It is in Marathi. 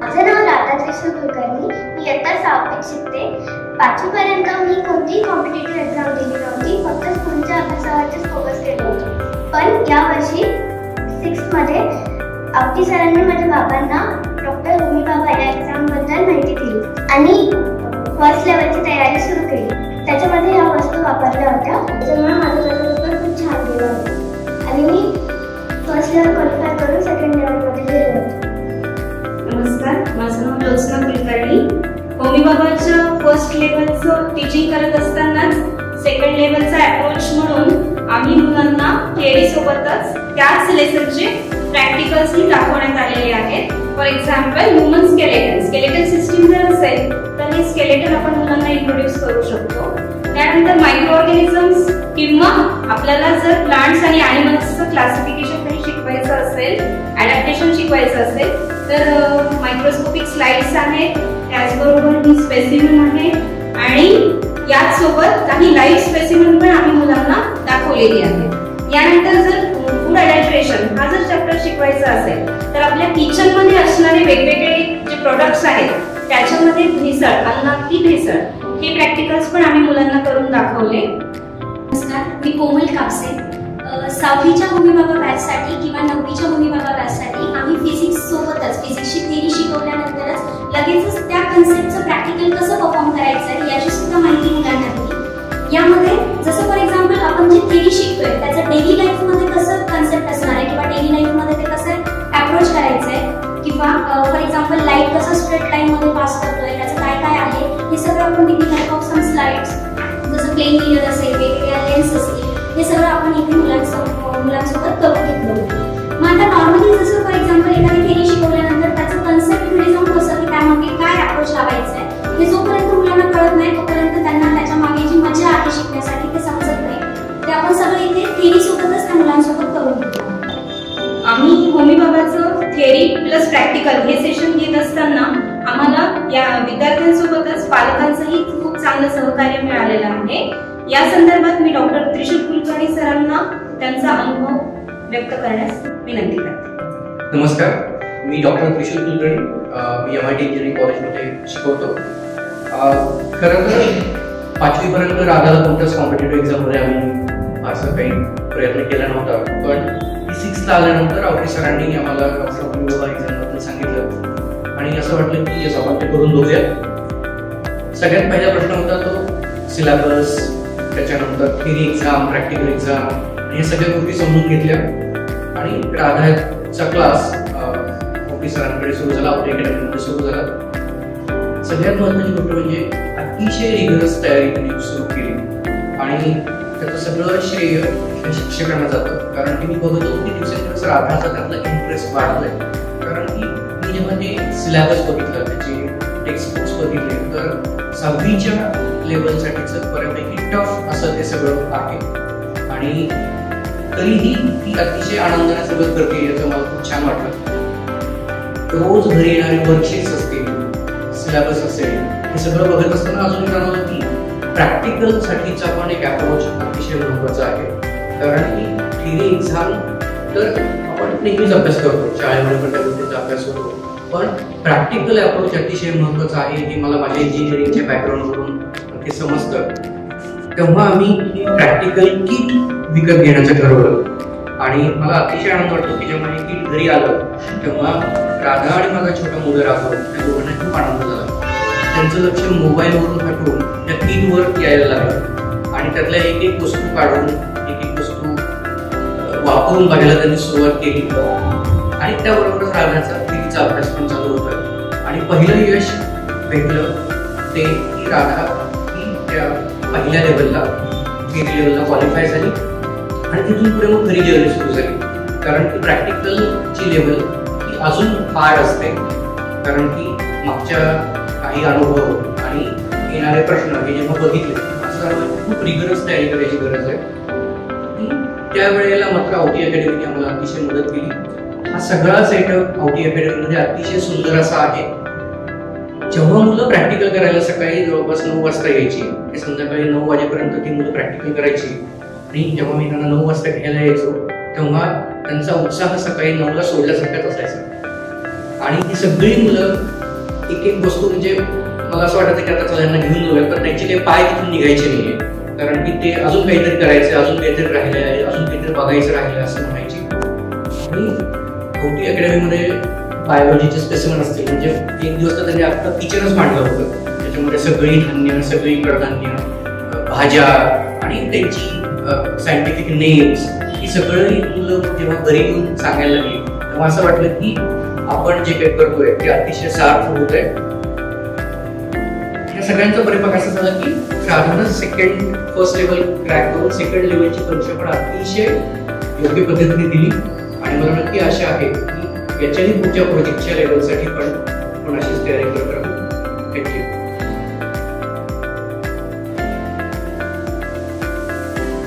माझं नाव राधा त्रिशूल कुलकर्णी. मी इयत्ता 6वीत शिकते. 5वी पर्यंत मी कोणतीही कॉम्पिटिटिव्ह एक्झाम दिली नव्हती, फक्त स्कूलच्या अभ्यासावरतीच फोकस केलं होतं. पण यावर्षी 6th मध्ये आवटी सरांनी माझ्या बाबांना डॉक्टर होमी बाबा या एक्झामबद्दल माहिती दिली आणि फर्स्ट लेवलची तयारी सुरू केली. त्याच्यामध्ये या वस्तू वापरल्या होत्या, त्याच्यामुळे माझं पेपर खूप छान गेलं होतं आणि मी फर्स्ट लेवल क्वालिफाय करून सेकंड लेवलमध्ये गेलो होतो. नमस्कार, माझं नाव ज्योत्स्ना कुलकर्णी. होमी बाबाच्या फर्स्ट लेवलचं टीचिंग करत असतानाच सेकंड लेवलचा अप्रोच म्हणून आम्ही मुलांना थिअरी सोबतच त्याच लेसनचे प्रॅक्टिकल्सही दाखवण्यात आलेले आहेत. For example human skeletal system जर असेल तर हे स्केलेटल आपण मुलांना इंट्रोड्यूस करू शकतो. त्यानंतर मायक्रो ऑर्गॅनिझम्स किंवा आपल्याला जर प्लांट्स आणि ॲनिमल्सचं क्लासिफिकेशन काही शिकवायचं असेल, ॲडॅप्टेशन शिकवायचं असेल तर मायक्रोस्कोपिक स्लाइड्स आहेत, त्याचबरोबर ही स्पेसिमन आहे आणि याचसोबत काही लाईव्ह स्पेसिमन पण आम्ही मुलांना दाखवलेली आहे. यानंतर जर फूड अडल्ट्रेशन हा जर चॅप्टर शिकवायचा असेल तर आपल्या किचनमध्ये असणारे वेगवेगळे जे प्रोडक्ट्स आहेत त्याच्यामध्ये भेसळ, अन्नातली भेसळ, हे प्रॅक्टिकल्स पण आम्ही मुलांना करून दाखवले. नमस्कार, मी कोमल कापसे. 6वीच्या होमी बाबा बॅचसाठी किंवा 9वीच्या होमी बाबा बॅचसाठी आम्ही फिजिक्स सोबतच फिजिक्सची थिअरी शिकवल्यानंतरच लगेचच त्या कन्सेप्टचं प्रॅक्टिकल कसं परफॉर्म करायचं आहे याची सुद्धा माहिती मुलांना दिली. यामध्ये जसं फॉर एक्झाम्पल आपण जे थिअरी शिकतोय त्याचं डेली लाईफमध्ये कसं कन्सेप्ट असणार आहे किंवा डेली लाईफमध्ये ते कसं अप्रोच करायचं आहे किंवा फॉर एक्झाम्पल लाईट कसं स्ट्रेट लाईनमध्ये पास करतोय त्याचं काय काय आहे हे सगळं आपण with the help of some slides जसं प्लेन मिरर असेल, वेगवेगळ्या लेन्स असतील, हे सगळं आपण इथे मुलांसोबत करून घेतलं होतं. मग आता नॉर्मली जसं फॉर एक्झाम्पल एखादी थिअरी शिकवल्यानंतर त्याचं कन्सेप्ट पुढे जाऊन कसं की त्यामागे काय अप्रोच लावायचं आहे हे जोपर्यंत मुलांना कळत नाही तोपर्यंत त्यांना त्याच्या मागे जी मजा आहे शिकण्यासाठी ते समजत नाही. ते आपण सगळं इथे थिअरी सोबतच त्या मुलांसोबत करून घेतो. आम्ही होमी बाबाचं थिअरी प्लस प्रॅक्टिकल हे सेशन घेत असताना आम्हाला या विद्यार्थ्यांसोबतच पालकांचंही खूप चांगलं सहकार्य मिळालेलं आहे. या संदर्भात मी डॉक्टर त्रिशूल कुलकर्णी सरांना त्यांचा अनुभव व्यक्त करण्यास विनंती करते. नमस्कार, मी डॉक्टर त्रिशूल कुलकर्णी. मी MIT इंजिनिअरिंग कॉलेजमध्ये शिकवतो. खरं तर 5वी पर्यंत राधाला कोणत्याच कॉम्पिटेटिव्ह एक्झाममध्ये आम्ही असं काही प्रयत्न केला नव्हता. पण 6th आल्यानंतर आवटी सरांनी आम्हाला एक्झामबद्दल सांगितलं आणि असं वाटलं की येस आपण ते करून बघूया. सगळ्यात पहिला प्रश्न होता तो सिलेबस, त्याच्यानंतर थिअरी एक्झाम, प्रॅक्टिकल एक्झाम हे सगळ्या गोष्टी समजून घेतल्या आणि राधाचा क्लास आवटी सरांकडे सुरू झाला, आवटी अकॅडमीमध्ये सुरू झाला. सगळ्यात महत्त्वाची गोष्ट म्हणजे अतिशय रिगरस तयारी त्यांनी सुरू केली आणि त्याचं सगळं श्रेय शिक्षकांना जातं. कारण की मी बघत होतो की दिवसेंदिवस राधाचा त्यातला इंटरेस्ट वाढतोय. कारण की मी जेव्हा ते सिलेबस बघितलं, त्याचे टेक्स्टबुक्स बघितले तर 6वीच्या लेवलसाठीचं बऱ्यापैकी टफ असं ते सगळं आहे आणि तरीही ती अतिशय आनंदाने सगळं करते याचं मला खूप छान वाटलं. रोज घरी येणारे वर्कशीट्स असतील, सिलेबस असेल, हे सगळं बघत असताना अजून जाणवलं की प्रॅक्टिकलसाठीचा पण एक अप्रोच अतिशय महत्त्वाचा आहे. कारण की थिअरी एक्झाम तर आपण नेहमीच अभ्यास करतो, शाळेमध्ये पण त्या गोष्टींचा अभ्यास होतो, पण प्रॅक्टिकल अप्रोच अतिशय महत्त्वाचा आहे हे मला माझ्या इंजिनिअरिंगच्या बॅकग्राऊंडवरून ते समजतं. तेव्हा आम्ही प्रॅक्टिकल किट विकत घेण्याचं ठरवलं आणि मला अतिशय आनंद वाटतो की जेव्हा हे किट घरी आलं तेव्हा राधा आणि माझा छोटा मुलगा राघव त्या दोघांना खूप आनंद झाला. त्यांचं लक्ष मोबाईलवरून हटवून त्या किटवर यायला लागलं आणि त्यातल्या एक एक वस्तू काढून एक एक वस्तू वापरून बघायला त्यांनी सुरुवात केली आणि त्याबरोबरच राधाचा थिअरीचा अभ्यास पण चालू होता. आणि पहिलं यश भेटलं ते की राधा ही त्या पहिल्या लेवलला, थिअरी लेवलला क्वालिफाय झाली आणि तिथून पुढे मग खरी जर्नी सुरू झाली. कारण की प्रॅक्टिकलची लेवल ही अजून हार्ड असते. कारण की मागच्या काही अनुभव आणि येणारे प्रश्न हे जेव्हा बघितले असं झालं खूप रिगरस तयारी करायची गरज आहे. त्यावेळेला मात्र आवटी अकॅडमीने आम्हाला अतिशय मदत केली. हा सगळा सेटअप आवटी अकॅडमीमध्ये अतिशय सुंदर असा आहे. जेव्हा मुलं प्रॅक्टिकल करायला सकाळी जवळपास 9 वाजता यायची ते संध्याकाळी 9 वाजेपर्यंत ती मुलं प्रॅक्टिकल करायची आणि जेव्हा मी त्यांना 9 वाजता घ्यायला यायचो तेव्हा त्यांचा उत्साह सकाळी 9ला सोडल्यासारखाच असायचा. आणि ही सगळी मुलं एक एक वस्तू म्हणजे मला असं वाटतं की आता चला यांना घेऊन जाऊया, पण त्यांचे काही पाय तिथून निघायचे नाहीये, कारण की ते अजून काहीतरी करायचे, अजून काहीतरी राहिले आहे, अजून काहीतरी बघायचं राहिलं असं म्हणायचे. आणि कौटी अकॅडमीमध्ये बायोलॉजीचे स्पेसिमन असतील, म्हणजे एक दिवस तर त्यांनी अख्खं किचनच मांडलं होतं, त्याच्यामध्ये सगळी धान्य, सगळी कडधान्य, भाज्या आणि त्यांची सायंटिफिक नेम्स ही सगळी मुलं जेव्हा घरी येऊन सांगायला लागली तेव्हा असं वाटलं की आपण जे काही करतोय ते अतिशय सार्थ होत आहे. या सगळ्यांचा परिपाक असं झाला की राधानं फर्स्ट लेवल क्रॅक करून सेकंड लेवलची परीक्षा पण अतिशय योग्य पद्धतीने दिली आणि मला नक्की आशा आहे की याच्याही पुढच्या प्रोजेक्टच्या लेवलसाठी पण अशीच तयारी करत